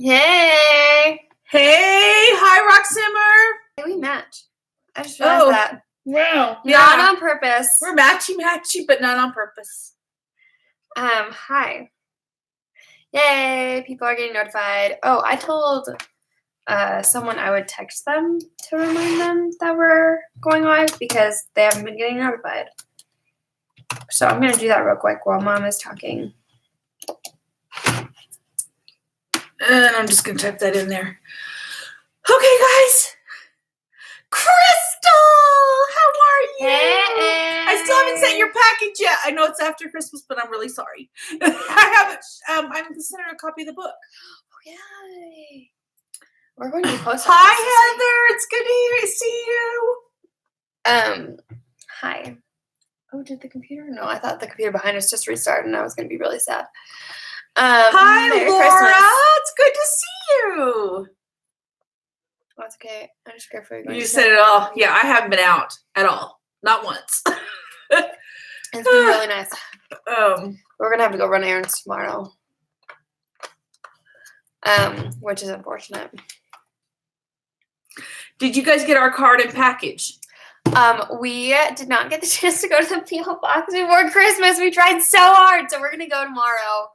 Hey. Hey, hi, Rock Simmer. Hey, we match. I just realized that. Wow. Not on purpose. We're matchy, but not on purpose. Hi. Yay, people are getting notified. Oh, I told someone I would text them to remind them that we're going live because they haven't been getting notified. So I'm going to do that real quick while Mom is talking. And I'm just going to type that in there. Okay, guys. Crystal, how are you? Hey. I still haven't sent your package yet. I know it's after Christmas, but I'm really sorry. I haven't. I'm considering a copy of the book. Oh, yay. We're going to post. Hi, Heather. It's good to see you. Hi. Oh, did the computer? No, I thought the computer behind us just restarted, and I was going to be really sad. Hi, Merry Laura. Christmas. It's good to see you. That's okay. I just care for you. You said it all. Yeah, I haven't been out at all. Not once. It's been really nice. We're gonna have to go run errands tomorrow. Which is unfortunate. Did you guys get our card and package? We did not get the chance to go to the P.O. box before Christmas. We tried so hard, so we're gonna go tomorrow.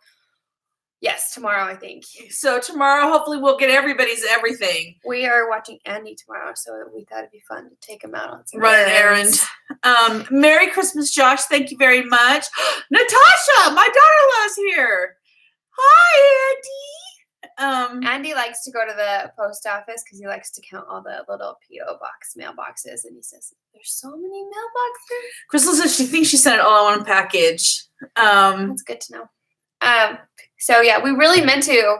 Yes, tomorrow, I think. So tomorrow, hopefully, we'll get everybody's everything. We are watching Andy tomorrow, so we thought it'd be fun to take him out on some run an errand. Merry Christmas, Josh. Thank you very much. Natasha, my daughter-in-law's here. Hi, Andy. Andy likes to go to the post office because he likes to count all the little P.O. box mailboxes, and he says, "There's so many mailboxes." Crystal says she thinks she sent it all in one package. That's good to know. So yeah, we really meant to,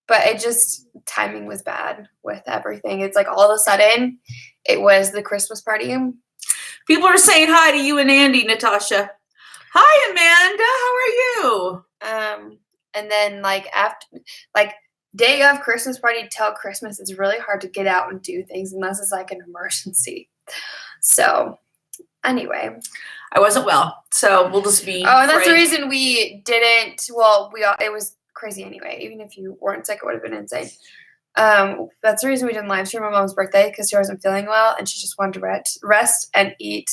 but it just timing was bad with everything. It's like all of a sudden it was the Christmas party. People are saying hi to you and Andy, Natasha. Hi, Amanda. How are you? And then after day of Christmas party till Christmas, it's really hard to get out and do things unless it's like an emergency. So anyway. I wasn't well, so we'll just be. Oh, and that's the reason we didn't. Well, it was crazy anyway. Even if you weren't sick, it would have been insane. That's the reason we didn't live stream my mom's birthday because she wasn't feeling well and she just wanted to rest and eat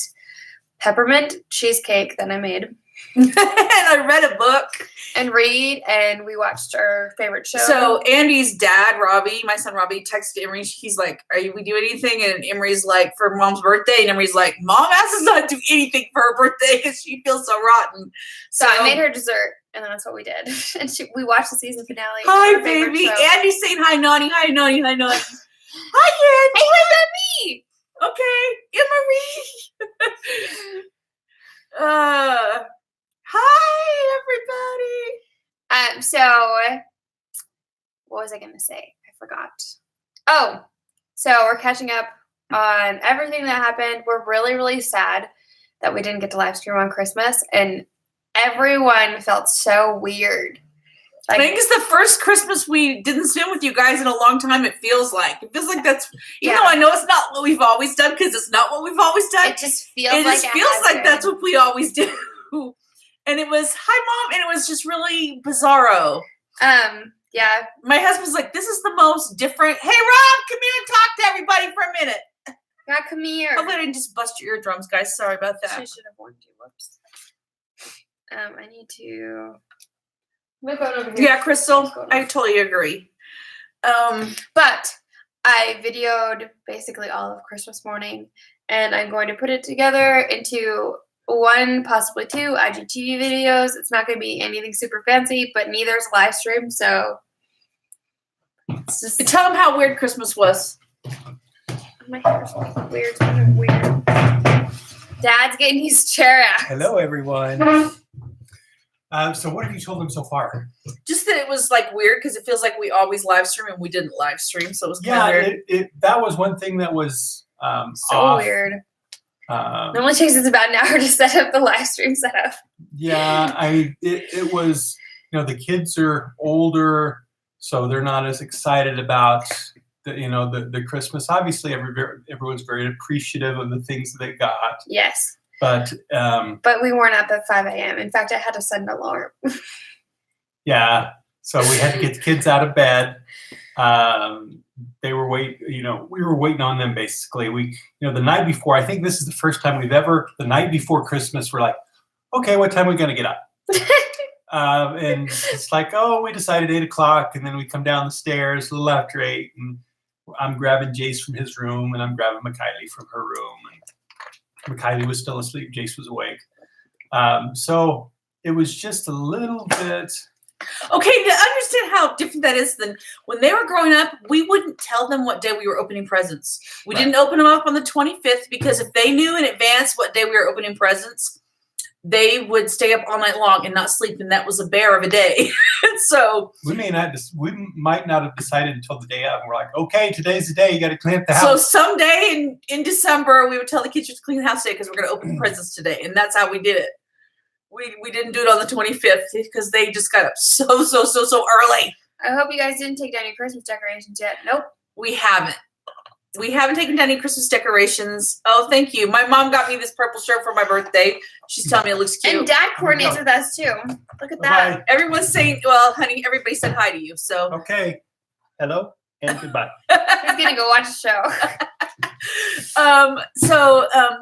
peppermint cheesecake that I made. And I read a book. And read, and we watched our favorite show. So Andy's dad, Robbie, my son Robbie, texted Emery. He's like, we do anything? And Emery's like, for Mom's birthday. And Emery's like, Mom asks us not to do anything for her birthday because she feels so rotten. So I made her dessert, and that's what we did. And we watched the season finale. Hi, baby. Andy's saying hi, Nani. Hi, Nani. Hi, Nani. Hi, Andy. Hey, what's up, me? Okay, Emery. Hi, everybody. So what was I going to say? I forgot. Oh, so we're catching up on everything that happened. We're really, really sad that we didn't get to live stream on Christmas, and everyone felt so weird. I think it's the first Christmas we didn't spend with you guys in a long time. It feels like that's, even though I know it's not what we've always done, because it's not what we've always done. It just feels like that's what we always do. And it was, hi, Mom, and it was just really bizarro. Yeah. My husband's like, this is the most different. Hey, Rob, come here and talk to everybody for a minute. Yeah, come here. Hopefully I didn't just bust your eardrums, guys. Sorry about that. She should have warned you. Whoops. I need to move on over here. Yeah, Crystal, I totally agree. But I videoed basically all of Christmas morning, and I'm going to put it together into one, possibly two IGTV videos. It's not going to be anything super fancy, but neither is a live stream, so it's just... Tell them how weird Christmas was. My hair's weird. It's kind of weird. Dad's getting his chair out. Hello, everyone. So what have you told them so far? Just that it was weird because it feels like we always live stream and we didn't live stream, so it was kind of weird. That was one thing that was so off. Weird. Normally takes us about an hour to set up the live stream setup. Yeah, it was, the kids are older, so they're not as excited about the Christmas. Obviously, everyone's very appreciative of the things that they got. Yes. But we weren't up at 5 a.m. In fact, I had to set an alarm. Yeah. So we had to get the kids out of bed. They were we were waiting on them basically. The night before, I think this is the first time the night before Christmas, we're like, okay, what time are we going to get up? And it's like, oh, we decided 8:00, and then we come down the stairs a little after 8, and I'm grabbing Jace from his room, and I'm grabbing McKaylee from her room. And McKaylee was still asleep. Jace was awake. So it was just a little bit. Okay, to understand how different that is than when they were growing up, we wouldn't tell them what day we were opening presents. We didn't open them up on the 25th because if they knew in advance what day we were opening presents, they would stay up all night long and not sleep, and that was a bear of a day. So we might not have decided until the day of. And we're like, okay, today's the day. You got to clean up the house. So someday in December, we would tell the kids to clean the house today because we're going to open presents today, and that's how we did it. We didn't do it on the 25th because they just got up so early. I hope you guys didn't take down your Christmas decorations yet. Nope. We haven't. We haven't taken down any Christmas decorations. Oh, thank you. My mom got me this purple shirt for my birthday. She's telling me it looks cute. And Dad coordinates with us too. Look at that. Bye. Everyone's saying, well, honey, everybody said hi to you. So okay. Hello and goodbye. He's gonna go watch the show.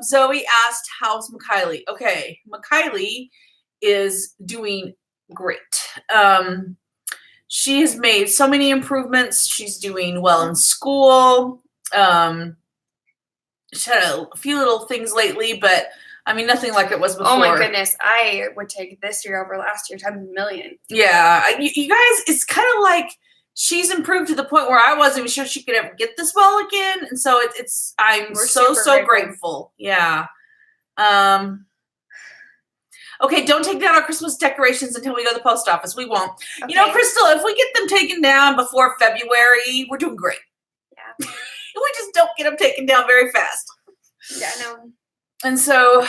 Zoe asked, how's McKaylee? Okay, McKaylee is doing great. She has made so many improvements. She's doing well in school. She had a few little things lately, but I mean, nothing like it was before. Oh my goodness. I would take this year over last year times a million. Yeah. You guys, it's kind of like she's improved to the point where I wasn't even sure she could ever get this well again. And so I'm so grateful. Yeah. Okay, don't take down our Christmas decorations until we go to the post office. We won't. Okay. Crystal, if we get them taken down before February, we're doing great. Yeah. We just don't get them taken down very fast. Yeah, I know. And so,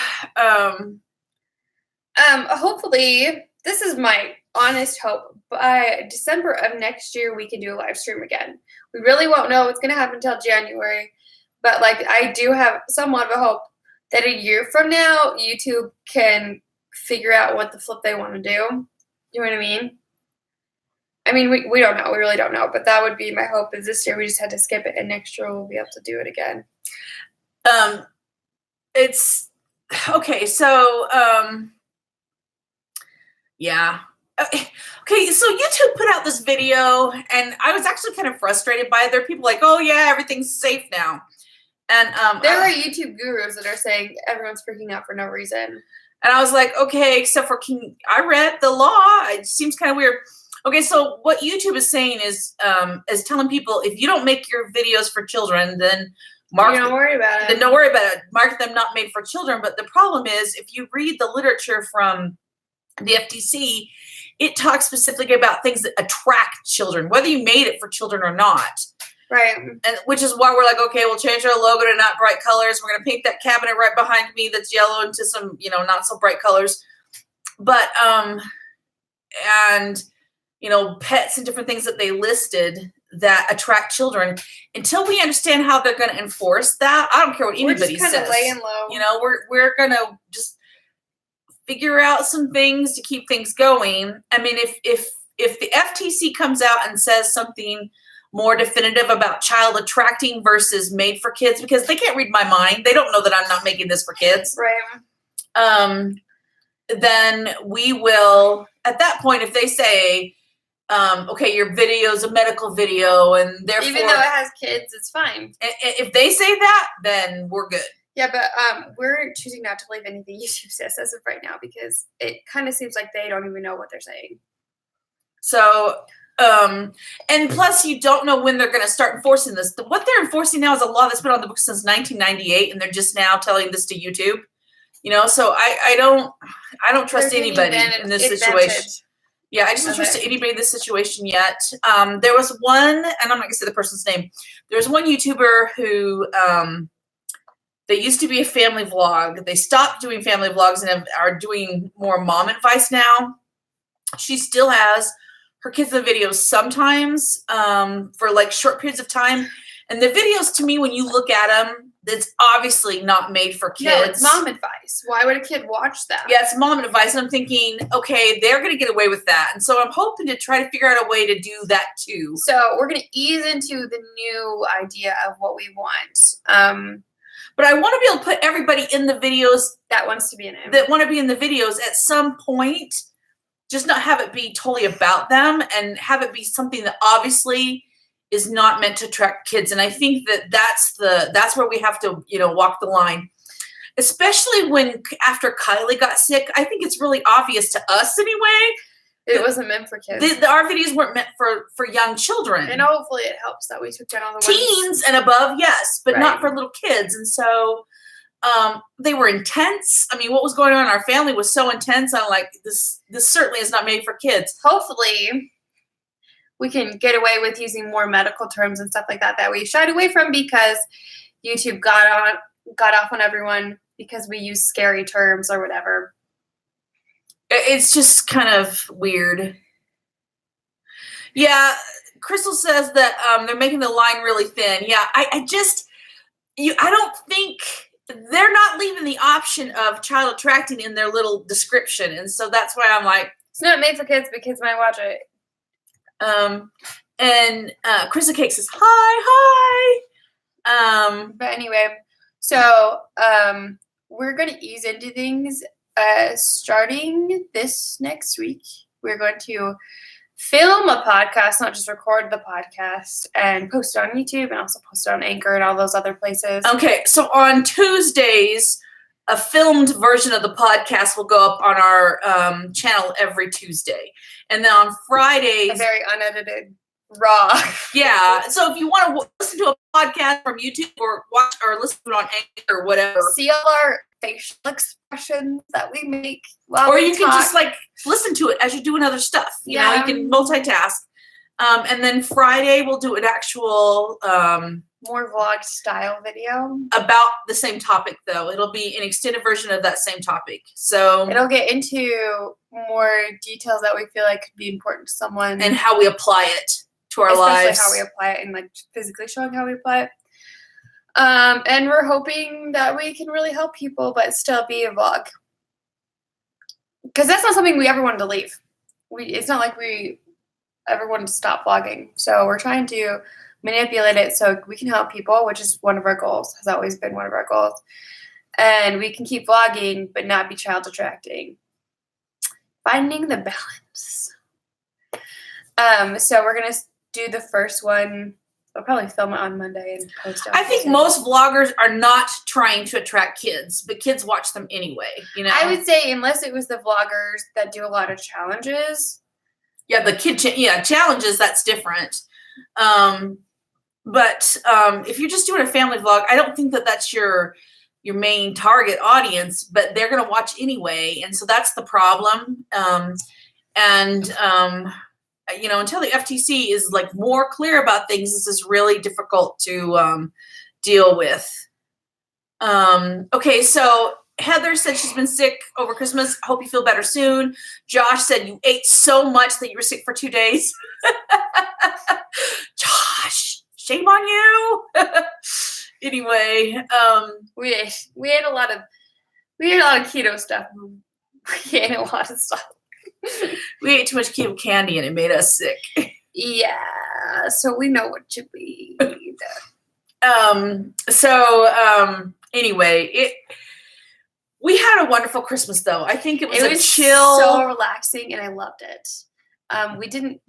hopefully, this is my honest hope. By December of next year, we can do a live stream again. We really won't know what's going to happen until January, but I do have somewhat of a hope that a year from now, YouTube can figure out what the flip they want to do. You know what I mean? I mean, we don't know. We really don't know. But that would be my hope is this year we just had to skip it, and next year we'll be able to do it again. It's okay. So, yeah. Okay. So YouTube put out this video, and I was actually kind of frustrated by it. There are people like, oh yeah, everything's safe now. And there are YouTube gurus that are saying everyone's freaking out for no reason. And I was like, okay, except for I read the law. It seems kind of weird. Okay, so what YouTube is saying is telling people if you don't make your videos for children, then don't worry about it. Then don't worry about it. Mark them not made for children. But the problem is, if you read the literature from the FTC, it talks specifically about things that attract children, whether you made it for children or not. Right. And which is why we're like, okay, we'll change our logo to not bright colors. We're going to paint that cabinet right behind me that's yellow into some, not so bright colors. But, and, pets and different things that they listed that attract children. Until we understand how they're going to enforce that, I don't care what anybody says. We're just kind of laying low. We're going to just figure out some things to keep things going. I mean, if the FTC comes out and says something more definitive about child attracting versus made for kids, because they can't read my mind. They don't know that I'm not making this for kids. Right. Then we will, at that point, if they say, okay, your video is a medical video, and therefore, even though it has kids, it's fine. If they say that, then we're good. Yeah, but we're choosing not to believe anything YouTube says as of right now because it kind of seems like they don't even know what they're saying. So, and plus you don't know when they're going to start enforcing this. What they're enforcing now is a law that's been on the books since 1998, and they're just now telling this to YouTube. So I don't trust anybody in this situation. Yeah, I just don't trust anybody in this situation yet. There was one, and I'm not going to say the person's name. There was one YouTuber who, they used to be a family vlog. They stopped doing family vlogs and are doing more mom advice now. She still has her kids in the videos sometimes for short periods of time. And the videos, to me, when you look at them, that's obviously not made for kids. No, it's mom advice. Why would a kid watch that? Yeah, it's mom advice. And I'm thinking, okay, they're going to get away with that. And so I'm hoping to try to figure out a way to do that too. So we're going to ease into the new idea of what we want. But I want to be able to put everybody in the videos that wants to be in it. That want to be in the videos at some point. Just not have it be totally about them and have it be something that obviously is not meant to attract kids. And I think that that's where we have to, walk the line. Especially when after Kylie got sick, I think it's really obvious to us anyway. It wasn't meant for kids. Our videos weren't meant for young children. And hopefully it helps that we took down all the teens and above, yes, but right. not for little kids. And so they were intense. I mean, what was going on in our family was so intense. I'm like, this certainly is not made for kids. Hopefully we can get away with using more medical terms and stuff like that we shied away from because YouTube got off on everyone because we use scary terms or whatever. It's just kind of weird. Yeah, Crystal says that they're making the line really thin. Yeah, I don't think they're not leaving the option of child attracting in their little description, and so that's why I'm like, it's not made for kids, but kids might watch it. And Krista Cake says hi. But anyway, so we're going to ease into things. Starting this next week, we're going to film a podcast, not just record the podcast and post it on YouTube and also post it on Anchor and all those other places. Okay, so on Tuesdays, a filmed version of the podcast will go up on our channel every Tuesday. And then on Fridays... a very unedited, raw. Yeah, so if you want to listen to a podcast from YouTube or watch or listen to it on Anchor or whatever... see all our facial expressions that we make while or we you talk. can just like listen to it as you're doing other stuff. You know, you can multitask. And then Friday we'll do an actual... more vlog style video. About the same topic, though. It'll be an extended version of that same topic. So it'll get into more details that we feel like could be important to someone. And how we apply it to our lives. Especially how we apply it and like physically showing how we apply it. And we're hoping that we can really help people, but still be a vlog. Because that's not something we ever wanted to leave. It's not like we ever wanted to stop vlogging. So we're trying to manipulate it so we can help people, which is one of our goals, has always been one of our goals. And we can keep vlogging, but not be child attracting. Finding the balance. So we're going to do the first one. We'll probably film it on Monday and post it. I think most vloggers are not trying to attract kids, but kids watch them anyway. You know, I would say unless it was the vloggers that do a lot of challenges. Yeah, the kid challenges, that's different. But if you're just doing a family vlog, I don't think that that's your main target audience, but they're going to watch anyway. And so that's the problem. Until the FTC is like more clear about things, this is really difficult to deal with. Okay, so Heather said she's been sick over Christmas. I hope you feel better soon. Josh said you ate so much that you were sick for 2 days. Josh, shame on you. Anyway, we ate a lot of keto stuff. We ate a lot of stuff. We ate too much keto candy and it made us sick. Yeah, so we know what you eat. Anyway, we had a wonderful Christmas though. I think it was chill, so relaxing, and I loved it.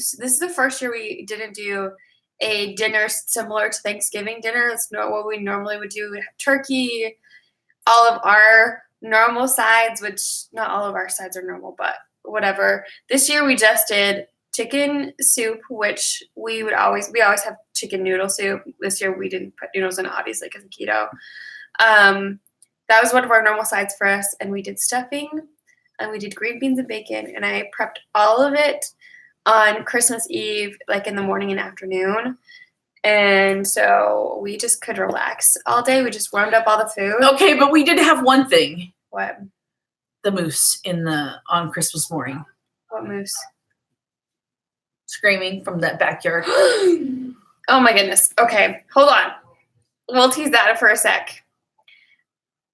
This is the first year we didn't do a dinner similar to Thanksgiving dinner. That's not what we normally would do. We have turkey, all of our normal sides, which not all of our sides are normal, but whatever. This year we just did chicken soup, which we always have chicken noodle soup. This year we didn't put noodles in it, obviously, because of keto. That was one of our normal sides for us, and we did stuffing, and we did green beans and bacon, and I prepped all of it on Christmas Eve, like in the morning and afternoon. And so we just could relax all day. We just warmed up all the food. Okay, but we did have one thing. What? The moose on Christmas morning. What moose? Screaming from that backyard. Oh my goodness. Okay, hold on. We'll tease that for a sec.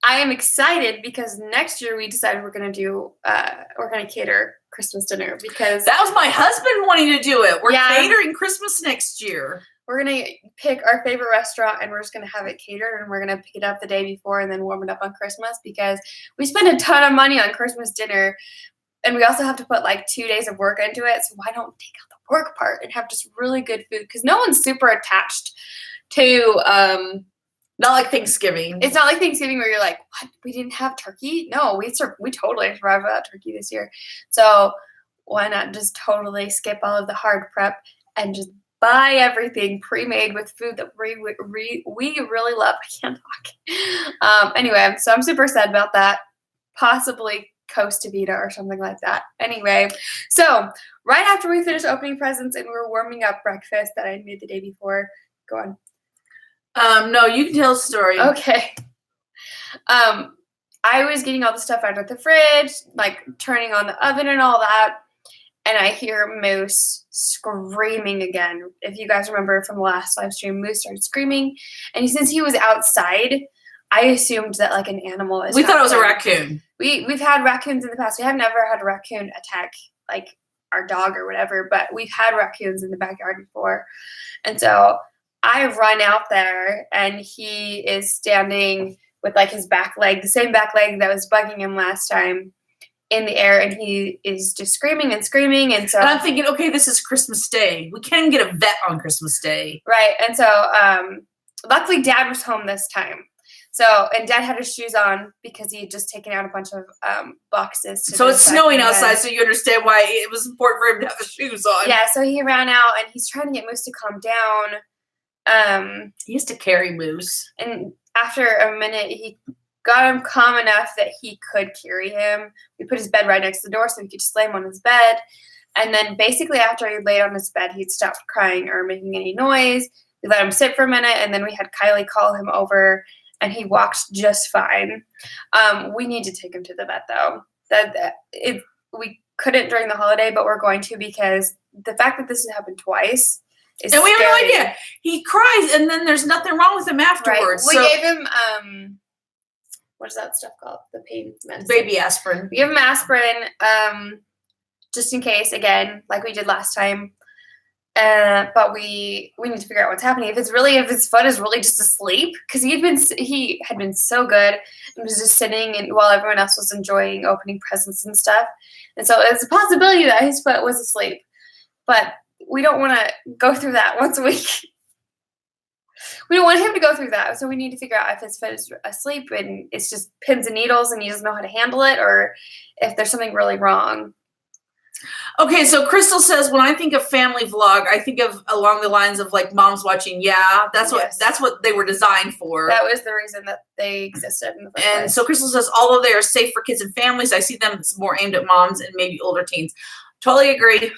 I am excited because next year we decided we're gonna cater Christmas dinner because That was my husband wanting to do it. We're Yeah. catering Christmas next year. we're gonna pick our favorite restaurant and we're just gonna have it catered and we're gonna pick it up the day before and then warm it up on Christmas because we spend a ton of money on Christmas dinner and we also have to put like 2 days of work into it. So why don't take out the work part and have just really good food? Because no one's super attached to Not like Thanksgiving. it's not like Thanksgiving where you're like, what? We didn't have turkey? No, we totally survived without turkey this year. So why not just totally skip all of the hard prep and just buy everything pre-made with food that we really love. I can't talk. Anyway, so I'm super sad about that. Possibly Costa Vida or something like that. Anyway, so right after we finished opening presents and we were warming up breakfast that I made the day before. Go on. No, you can tell the story. Okay. I was getting all the stuff out of the fridge, like turning on the oven and all that, and I hear Moose screaming again. If you guys remember from the last live stream, Moose started screaming, and since he was outside, I assumed that like an animal is. We thought it was a happening. raccoon. We've had raccoons in the past. We have never had a raccoon attack like our dog or whatever, but we've had raccoons in the backyard before, and so I run out there, and he is standing with like his back leg, the same back leg that was bugging him last time, in the air, and he is just screaming and screaming. And so And I'm thinking, okay, this is Christmas Day. We can't even get a vet on Christmas Day. right, and so luckily Dad was home this time. So and Dad had his shoes on because he had just taken out a bunch of boxes. So it's snowing outside, so you understand why it was important for him to have the shoes on. Yeah, so he ran out and he's trying to get Moose to calm down. He used to carry Moose. And after a minute, he got him calm enough that he could carry him. We put his bed right next to the door so we could just lay him on his bed. And then basically after he laid on his bed, he'd stopped crying or making any noise. We let him sit for a minute, and then we had Kylie call him over, and he walked just fine. We need to take him to the vet, though. We couldn't during the holiday, but we're going to because the fact that this has happened twice is And we have no scary. idea. He cries, and then there's nothing wrong with him Right. afterwards. We So gave him what is that stuff called? The pain medicine. baby aspirin. We give him aspirin, just in case, again, like we did last time. But we need to figure out what's happening. If his foot is really just asleep, because he had been so good and was just sitting and while everyone else was enjoying opening presents and stuff. And so it's a possibility that his foot was asleep. But we don't want to go through that once a week. We don't want him to go through that. So we need to figure out if his foot is asleep and it's just pins and needles and he doesn't know how to handle it, or if there's something really wrong. Okay, so Crystal says, when I think of family vlog, I think of along the lines of like moms watching. Yeah, that's what they were designed for. That was the reason that they existed in the first And place. so Crystal says, although they are safe for kids and families, I see them as more aimed at moms and maybe older teens. Totally agree.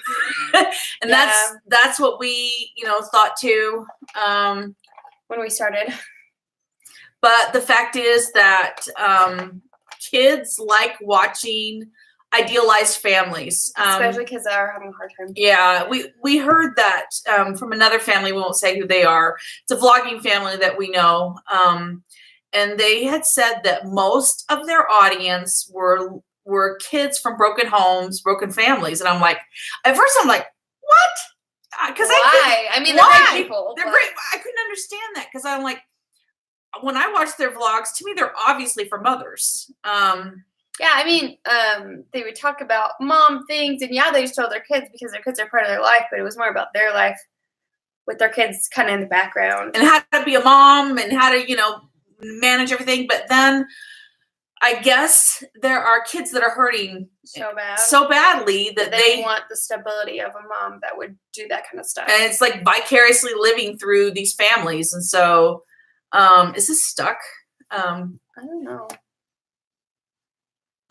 And that's what we, thought too. When we started. But the fact is that kids like watching idealized families. Especially kids that are having a hard time. Yeah, we heard that from another family. We won't say who they are. It's a vlogging family that we know. And they had said that most of their audience were kids from broken homes, broken families. And I'm like, at first I'm like, what? Because why? I mean, they're great people. They're great. I couldn't understand that because I'm like, when I watch their vlogs, to me, they're obviously for mothers. Yeah, I mean, they would talk about mom things, and yeah, they just told their kids because their kids are part of their life, but it was more about their life with their kids kind of in the background. And how to be a mom and how to, manage everything. But then I guess there are kids that are hurting so badly that they want the stability of a mom that would do that kind of stuff. And it's like vicariously living through these families. And so, is this stuck? I don't know.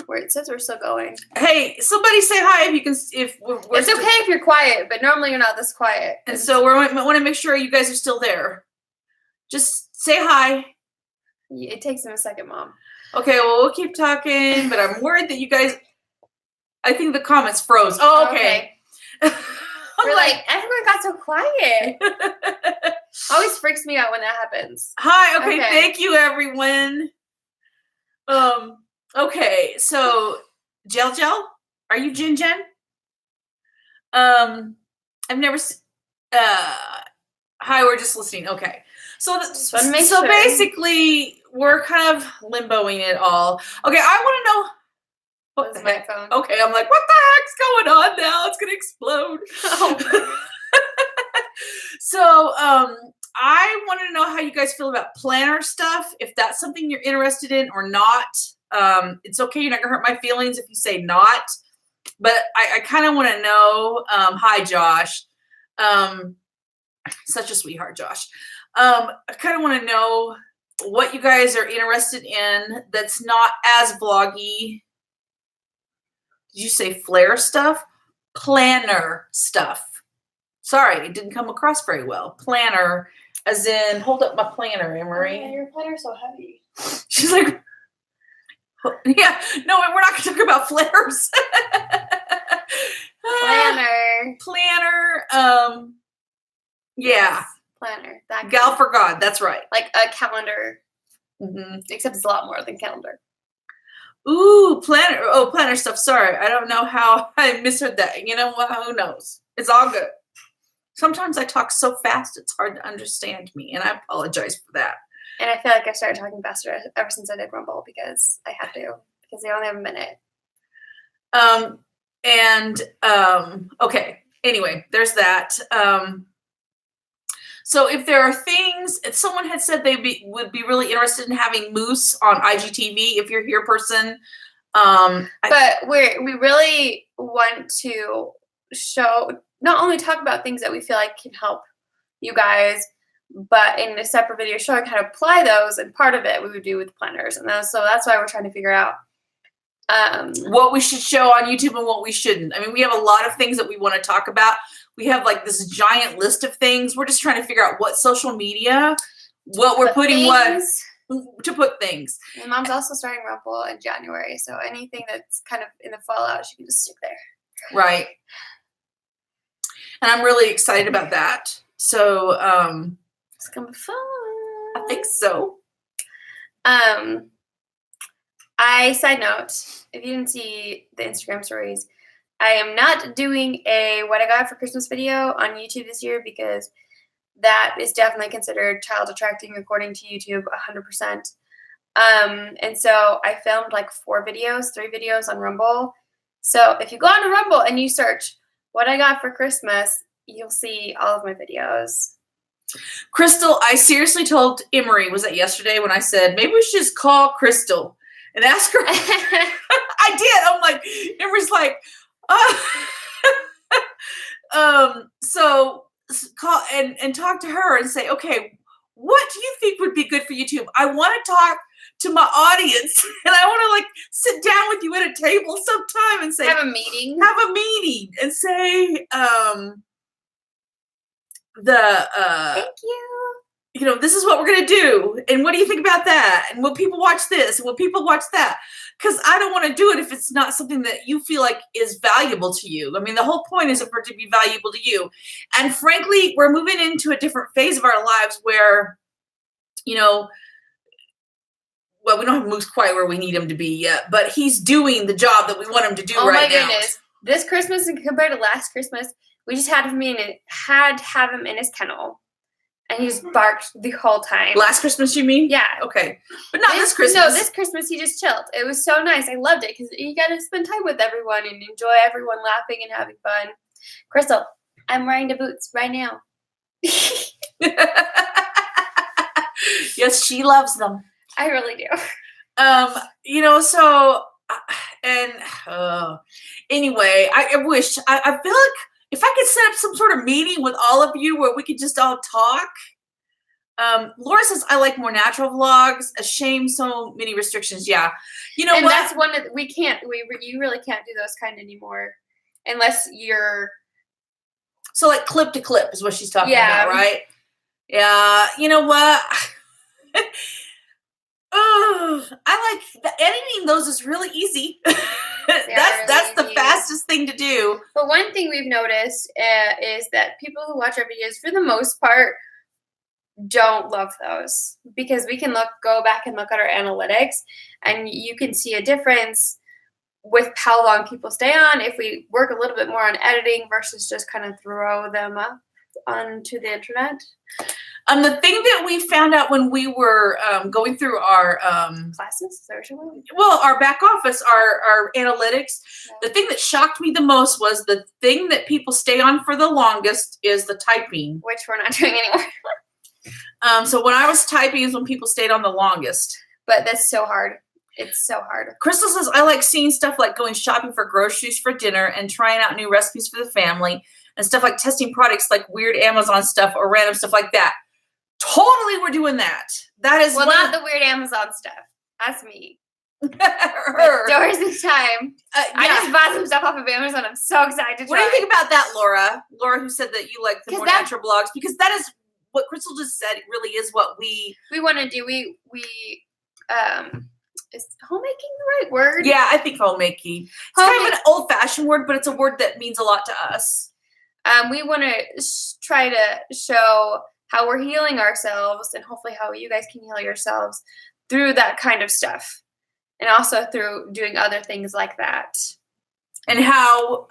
Where it says we're still going. Hey, somebody say hi if you can. It's okay if you're quiet, but normally you're not this quiet. And so we want to make sure you guys are still there. Just say hi. It takes them a second, Mom. Okay, well, we'll keep talking, but I'm worried that you guys. I think the comments froze. Oh, okay. We're like, everyone got so quiet. Always freaks me out when that happens. Hi. Okay. Thank you, everyone. Okay, so Gel, are you Jen? I've never. Hi, we're just listening. Okay, so Just wanna make so sure. basically, we're kind of limboing it all. Okay, I want to know. What That's the my heck? phone. Okay, I'm like, what the heck's going on now? It's gonna explode. Oh. So, I want to know how you guys feel about planner stuff. If that's something you're interested in or not. It's okay. You're not gonna hurt my feelings if you say not. But I kind of want to know. Hi, Josh. Such a sweetheart, Josh. I kind of want to know what you guys are interested in that's not as vloggy. Did you say flare stuff? Planner stuff. Sorry, it didn't come across very well. Planner, as in, hold up my planner, Emery. Oh, your planner's so heavy. She's like, yeah, no, we're not going to talk about flares. Planner. Yeah. Planner. That Gal for God. That's right. like a calendar, Mm-hmm. except it's a lot more than calendar. Ooh, planner. Oh, planner stuff. Sorry, I don't know how I misheard that. You know what? Who knows? It's all good. Sometimes I talk so fast it's hard to understand me, and I apologize for that. And I feel like I started talking faster ever since I did Rumble because I had to, because they only have a minute. Okay. Anyway, there's that. So if there are things, if someone had said they would be really interested in having Moose on IGTV, if you're here, person. But we really want to show, not only talk about things that we feel like can help you guys, but in a separate video showing how to apply those, and part of it we would do with planners, and so that's why we're trying to figure out what we should show on YouTube and what we shouldn't. I mean, we have a lot of things that we want to talk about. We have like this giant list of things. We're just trying to figure out what social media, what we're putting, what to put things. My mom's also starting Rumble in January, so anything that's kind of in the fallout, she can just stick there. Right. And I'm really excited about that. So It's gonna be fun. I think so. Side note, if you didn't see the Instagram stories, I am not doing a what I got for Christmas video on YouTube this year because that is definitely considered child attracting according to YouTube 100%. And so I filmed like 3 videos on Rumble. So if you go on to Rumble and you search what I got for Christmas, you'll see all of my videos. Crystal, I seriously told Emery, was that yesterday when I said, maybe we should just call Crystal and ask her. I did. I'm like, Emery's like, so call and talk to her and say, okay, what do you think would be good for YouTube? I want to talk to my audience and I want to like sit down with you at a table sometime and say, have a meeting and say, thank you. You know, this is what we're going to do. And what do you think about that? And will people watch this? And will people watch that? Because I don't want to do it if it's not something that you feel like is valuable to you. I mean, the whole point is for it to be valuable to you. And frankly, we're moving into a different phase of our lives where, you know, well, we don't have Moose quite where we need him to be yet, but he's doing the job that we want him to do right now. Oh my goodness. This Christmas compared to last Christmas, we just had to have him in his kennel. And he just barked the whole time. Last Christmas, you mean? Yeah. Okay. But not this Christmas. No, this Christmas he just chilled. It was so nice. I loved it because you got to spend time with everyone and enjoy everyone laughing and having fun. Crystal, I'm wearing the boots right now. Yes, she loves them. I really do. You know, so, and anyway, I wish, I feel like, if I could set up some sort of meeting with all of you where we could just all talk. Laura says, I like more natural vlogs. A shame so many restrictions. Yeah. You know and what? That's one of, you really can't do those kind anymore unless you're. So like clip to clip is what she's talking about, right? Yeah. You know what? Oh, I like editing those is really easy. That's the fastest thing to do. But one thing we've noticed is that people who watch our videos, for the most part, don't love those because we can go back and look at our analytics, and you can see a difference with how long people stay on if we work a little bit more on editing versus just kind of throw them up onto the internet. The thing that we found out when we were going through our Classes, our back office, our analytics, the thing that shocked me the most was the thing that people stay on for the longest is the typing, which we're not doing anymore. So when I was typing is when people stayed on the longest. But that's so hard. It's so hard. Crystal says, I like seeing stuff like going shopping for groceries for dinner and trying out new recipes for the family and stuff like testing products like weird Amazon stuff or random stuff like that. Totally, we're doing that. That is not the weird Amazon stuff. That's me. Her. Doors this time. Yeah. I just bought some stuff off of Amazon. I'm so excited to try. What do you think about that, Laura? Laura, who said that you like the more natural blogs, because that is what Crystal just said. It really is what we want to do. We is homemaking the right word? Yeah, I think homemaking. It's kind of an old-fashioned word, but it's a word that means a lot to us. We want to try to show how we're healing ourselves and hopefully how you guys can heal yourselves through that kind of stuff. And also through doing other things like that. And how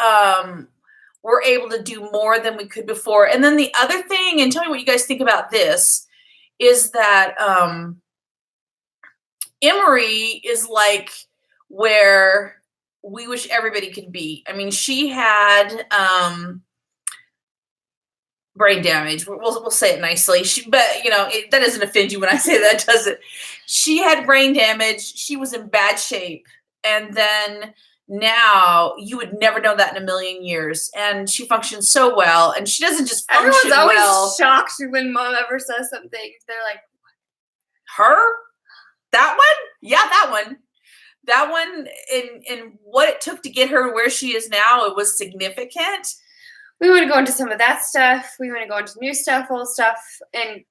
we're able to do more than we could before. And then the other thing, and tell me what you guys think about this, is that Emery is like where we wish everybody could be. I mean, she had brain damage. We'll say it nicely. But that doesn't offend you when I say that, does it? She had brain damage. She was in bad shape, and then now you would never know that in a million years. And she functions so well, and she doesn't just function well. Everyone's well. always shocked when Mom ever says something. They're like, "Her? That one? Yeah, that one." That one, and what it took to get her where she is now, it was significant. We want to go into some of that stuff. We want to go into new stuff, old stuff, and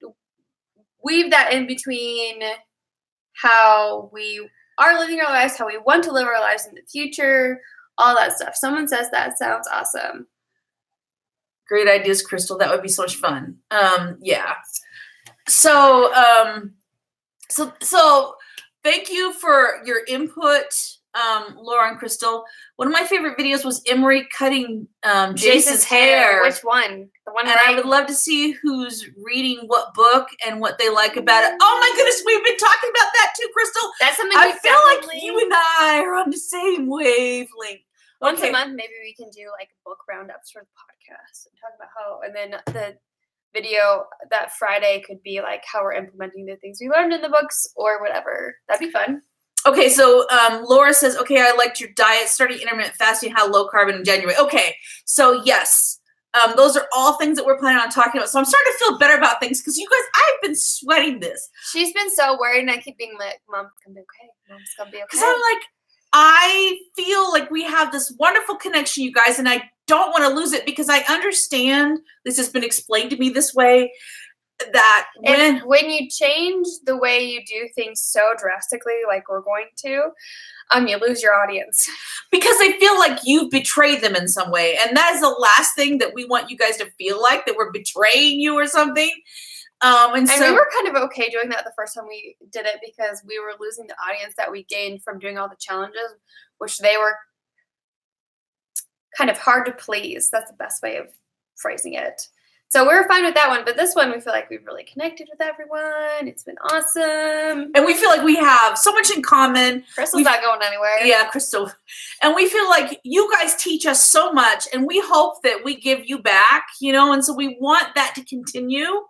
weave that in between how we are living our lives, how we want to live our lives in the future, all that stuff. Someone says that sounds awesome. Great ideas, Crystal. That would be so much fun. Yeah. So thank you for your input, Laura and Crystal. One of my favorite videos was Emery cutting Jace's hair. Which one? The one. And I would love to see who's reading what book and what they like about it. Oh my goodness, we've been talking about that too, Crystal. That's something I feel like you and I are on the same wavelength. Once a month, maybe we can do like book roundups for the podcast and talk about how. And then the video that Friday could be like how we're implementing the things we learned in the books or whatever. That'd be fun. Okay, so Laura says, okay, I liked your diet, starting intermittent fasting, how low carb in January. Okay, so yes, those are all things that we're planning on talking about. So I'm starting to feel better about things because you guys, I've been sweating this. She's been so worried, and I keep being like, Mom's going to be okay. Mom's going to be okay. Because I'm like, I feel like we have this wonderful connection, you guys, and I don't want to lose it because I understand this has been explained to me this way. That when you change the way you do things so drastically, like we're going to, you lose your audience because they feel like you've betrayed them in some way, and that is the last thing that we want you guys to feel like, that we're betraying you or something. And so we were kind of okay doing that the first time we did it because we were losing the audience that we gained from doing all the challenges, which they were kind of hard to please. That's the best way of phrasing it. So we're fine with that one, but this one we feel like we've really connected with everyone. It's been awesome. And we feel like we have so much in common. Crystal's not going anywhere. Yeah, Crystal. And we feel like you guys teach us so much, and we hope that we give you back, and so we want that to continue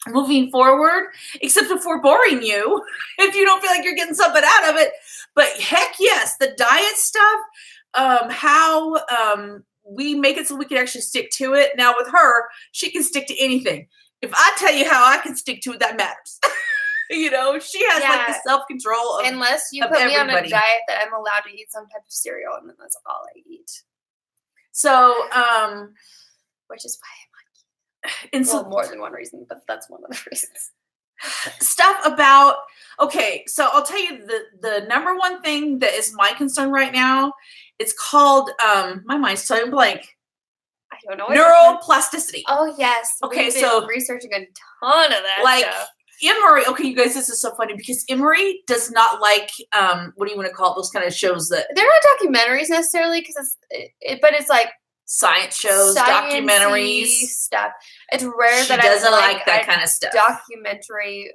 moving forward, except if we're boring you, if you don't feel like you're getting something out of it. But heck yes, the diet stuff, how we make it so we can actually stick to it. Now with her, she can stick to anything. If I tell you how I can stick to it, that matters. She has like the self-control of unless you of put everybody. Me on a diet that I'm allowed to eat some type of cereal, and then that's all I eat. So, which is why and so more than one reason, but that's one of the reasons. Stuff about, okay, so I'll tell you the number one thing that is my concern right now. It's called, my mind's totally blank. I don't know what it is. Neuroplasticity. Oh, yes. Okay, We've been so- researching a ton of that Like, stuff. Emery, okay, you guys, this is so funny because Emery does not like, what do you want to call it, those kind of shows that, They're not documentaries necessarily, because but it's like science shows, sciencey documentaries. stuff. It's rare She that doesn't I like that kind of stuff. documentary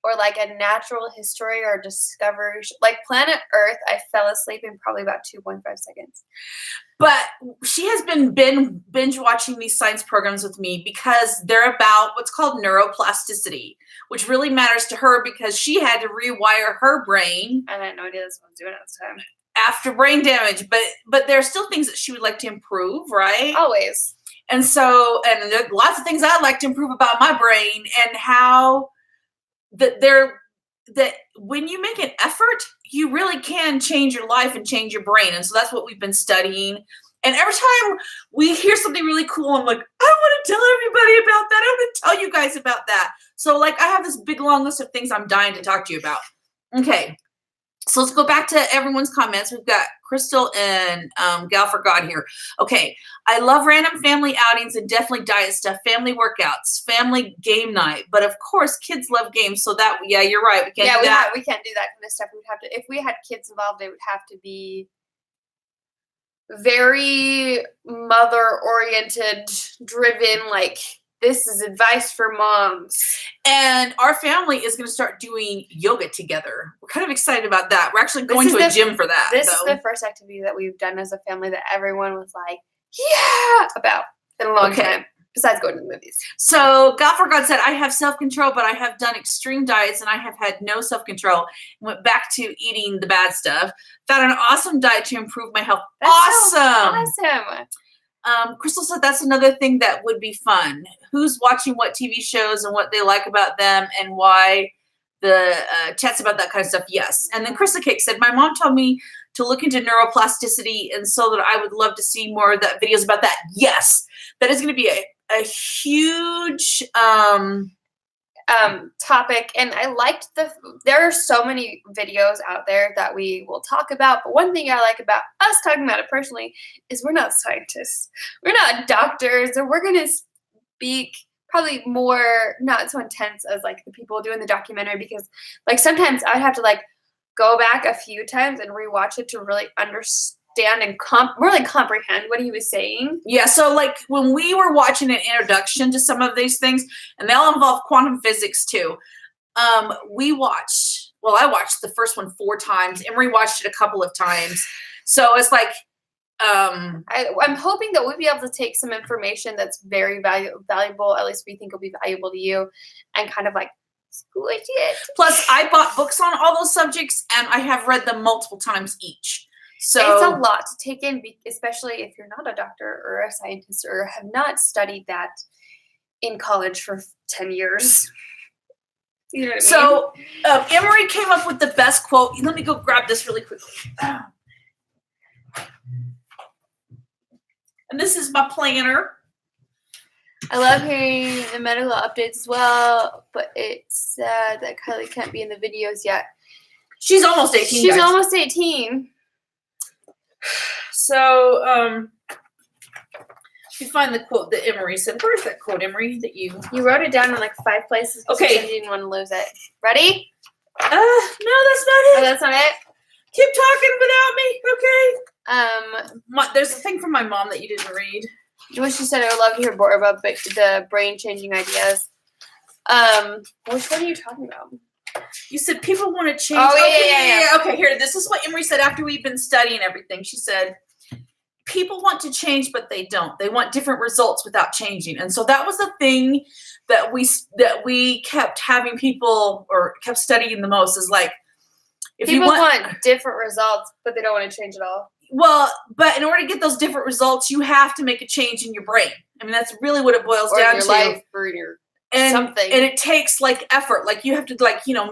or like a natural history or discovery. Like Planet Earth, I fell asleep in probably about 2.5 seconds. But she has been binge watching these science programs with me because they're about what's called neuroplasticity, which really matters to her because she had to rewire her brain I had no idea this one was doing it this time. after brain damage. But there are still things that she would like to improve, right? Always. And so, and there are lots of things I'd like to improve about my brain, and how that when you make an effort, you really can change your life and change your brain. And so that's what we've been studying. And every time we hear something really cool, I'm like, I want to tell everybody about that. I want to tell you guys about that. So like, I have this big long list of things I'm dying to talk to you about. Okay. So let's go back to everyone's comments. We've got Crystal and Gal for God here. Okay. I love random family outings and definitely diet stuff, family workouts, family game night. But of course, kids love games. So that, yeah, you're right. We can't do that. We can't do that kind of stuff. We'd have to, if we had kids involved, it would have to be very mother-oriented, driven, like, this is advice for moms. And our family is going to start doing yoga together. We're kind of excited about that. We're actually going to a gym for that. This is the first activity that we've done as a family that everyone was like, yeah, about in a long time, besides going to the movies. So God for God said, I have self-control, but I have done extreme diets and I have had no self-control. Went back to eating the bad stuff. Found an awesome diet to improve my health. That's so awesome. Crystal said that's another thing that would be fun. Who's watching what TV shows and what they like about them and why the chats about that kind of stuff. Yes. And then Krista Cake said, my mom told me to look into neuroplasticity and so that I would love to see more of that videos about that. Yes. That is going to be a huge topic. And I liked there are so many videos out there that we will talk about. But one thing I like about us talking about it personally is we're not scientists. We're not doctors, or we're going to speak probably more, not so intense as like the people doing the documentary, because like sometimes I'd have to like go back a few times and rewatch it to really understand and really comprehend what he was saying. Yeah, so like when we were watching an introduction to some of these things, and they all involve quantum physics too, I watched the first one 4 times. Emery watched it a couple of times. So it's like, I'm hoping that we'll be able to take some information that's very valuable, at least we think will be valuable to you, and kind of like squish it. Plus, I bought books on all those subjects, and I have read them multiple times each. So it's a lot to take in, especially if you're not a doctor or a scientist or have not studied that in college for 10 years. You know what I mean? So Emery came up with the best quote. Let me go grab this really quickly. And this is my planner. I love hearing the medical updates as well, but it's sad that Kylie can't be in the videos yet. She's almost 18. She's almost 18. So, you find the quote that Emery said. Where's that quote, Emery, that you wrote it down in like 5 places. Okay. You didn't want to lose it. Ready? No, that's not it. Oh, that's not it? Keep talking without me, okay? There's a thing from my mom that you didn't read. What she said, I would love to hear more about the brain-changing ideas. Which one are you talking about? You said people want to change. Oh, yeah. Okay, here. This is what Emery said after we've been studying everything. She said, people want to change, but they don't. They want different results without changing. And so that was the thing that we kept having people, or kept studying the most, is like, if people you want different results, but they don't want to change at all. Well, but in order to get those different results, you have to make a change in your brain. I mean, that's really what it boils down to. To. Life, or your something. And it takes like effort. Like you have to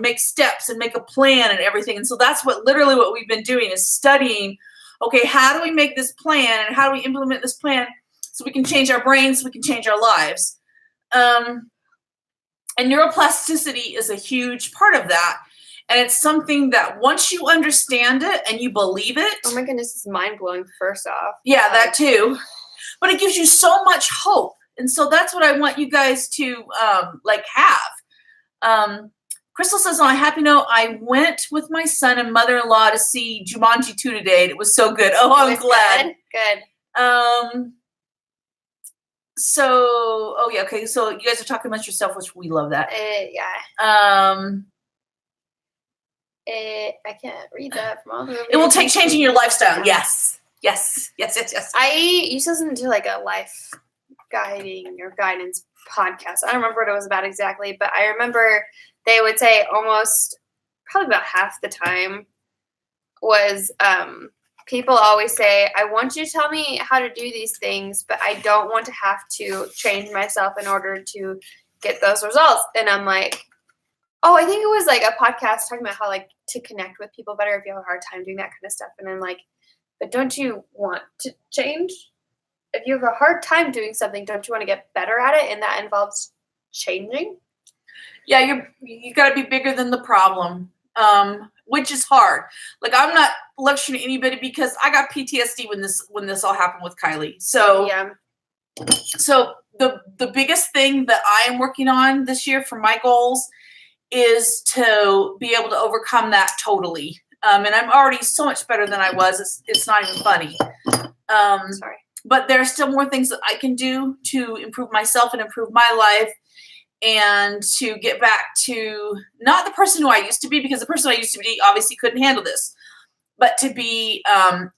make steps and make a plan and everything. And so that's what we've been doing, is studying, okay, how do we make this plan and how do we implement this plan so we can change our brains, so we can change our lives. And neuroplasticity is a huge part of that. And it's something that once you understand it and you believe it. Oh my goodness, it's mind blowing, first off. Yeah, that too. but it gives you so much hope. And so that's what I want you guys to have. Crystal says, on a happy note, I went with my son and mother-in-law to see Jumanji 2 today. And it was so good. Oh, I'm glad. Good. So you guys are talking amongst yourself, which we love that. Yeah. I can't read that from all the. It will take changing your lifestyle. Yes. I used to listen to like a life guiding or guidance podcast. I don't remember what it was about exactly, but I remember they would say probably about half the time was people always say, I want you to tell me how to do these things, but I don't want to have to change myself in order to get those results. And I'm like, oh, I think it was like a podcast talking about how like to connect with people better if you have a hard time doing that kind of stuff. And I'm like, but don't you want to change? If you have a hard time doing something, don't you want to get better at it? And that involves changing. Yeah, you got to be bigger than the problem, which is hard. Like I'm not lecturing anybody because I got PTSD when this all happened with Kylie. So yeah. So the biggest thing that I am working on this year for my goals is to be able to overcome that totally. And I'm already so much better than I was. It's not even funny. Sorry. But there are still more things that I can do to improve myself and improve my life and to get back to not the person who I used to be, because the person I used to be obviously couldn't handle this, but to be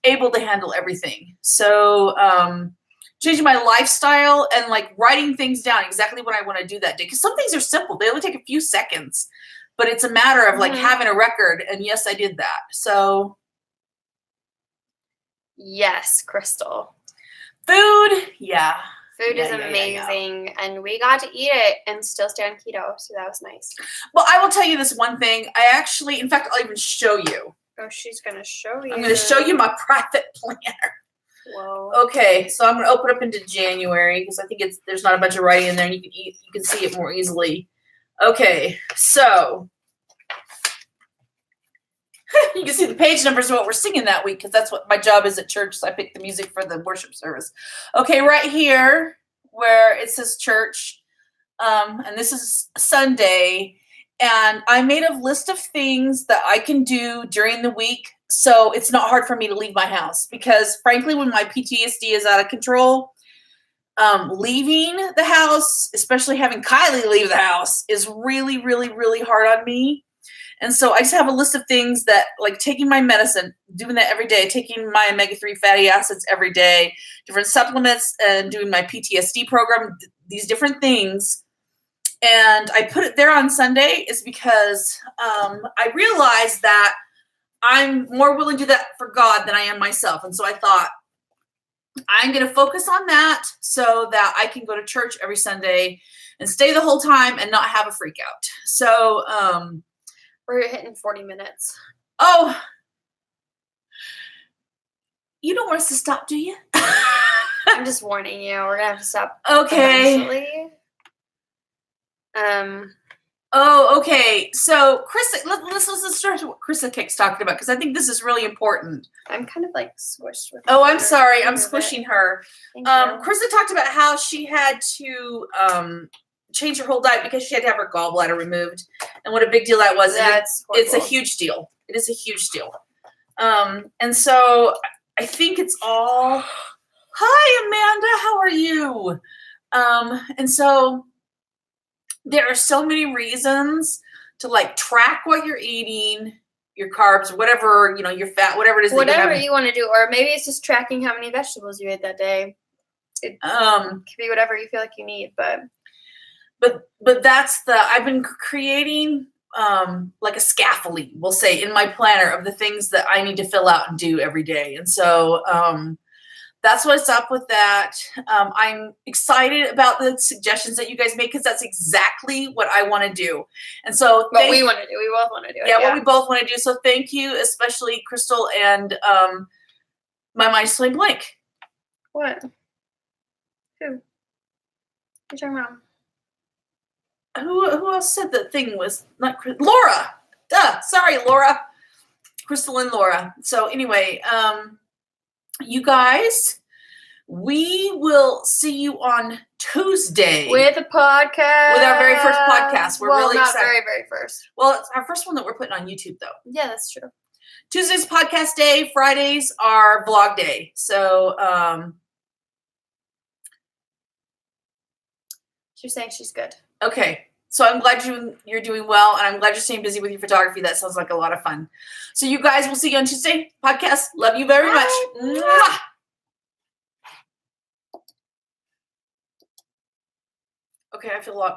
able to handle everything. So changing my lifestyle and like writing things down exactly what I want to do that day. Because some things are simple. They only take a few seconds, but it's a matter of like having a record. And yes, I did that. So. Yes, Crystal. Food. Yeah. Food is amazing, and we got to eat it and still stay on keto, so that was nice. Well, I will tell you this one thing. In fact, I'll even show you. Oh, she's going to show you. I'm going to show you my private planner. Whoa. Okay, so I'm going to open up into January because I think there's not a bunch of writing in there, and you can see it more easily. Okay, so you can see the page numbers of what we're singing that week because that's what my job is at church. So I picked the music for the worship service. Okay, right here where it says church, and this is Sunday, and I made a list of things that I can do during the week so it's not hard for me to leave my house because frankly, when my PTSD is out of control, leaving the house, especially having Kylie leave the house, is really, really, really hard on me. And so I just have a list of things that, like taking my medicine, doing that every day, taking my omega-3 fatty acids every day, different supplements, and doing my PTSD program, these different things. And I put it there on Sunday is because I realized that I'm more willing to do that for God than I am myself. And so I thought, I'm going to focus on that so that I can go to church every Sunday and stay the whole time and not have a freak out. So, we're hitting 40 minutes. Oh, you don't want us to stop, do you? I'm just warning you. We're gonna have to stop. Okay. Eventually. Oh, okay. So, let's start with what Krista Kick's talking about because I think this is really important. I'm kind of like squished with. Oh, I'm sorry. I'm squishing her. Thank you. Krista talked about how she had to change her whole diet because she had to have her gallbladder removed, and what a big deal that was. It's a huge deal. It is a huge deal. And so I think it's all. Hi, Amanda. How are you? And so there are so many reasons to like track what you're eating, your carbs, whatever, your fat, whatever it is. Whatever you want to do, or maybe it's just tracking how many vegetables you ate that day. It could be whatever you feel like you need, but I've been creating like a scaffolding, we'll say, in my planner of the things that I need to fill out and do every day. And so that's what's up with that. I'm excited about the suggestions that you guys make because that's exactly what I want to do. And so what we want to do, we both want to do it. Yeah, what we both want to do. So thank you, especially Crystal and my mind's going blank. What? Who? You're talking about? Who else said the thing was not Laura? Duh. Sorry, Laura. Crystal and Laura. So anyway, you guys, We will see you on Tuesday With a podcast. with our very first podcast. We're really not excited. very first. Well, it's our first one that we're putting on YouTube, though. Yeah, that's true. Tuesday's podcast day. Fridays are vlog day. So, She's saying she's good. okay. So I'm glad you're doing well, and I'm glad you're staying busy with your photography. That sounds like a lot of fun. So you guys, we'll see you on Tuesday podcast. Love you very much. Mwah! Okay, I feel a lot better.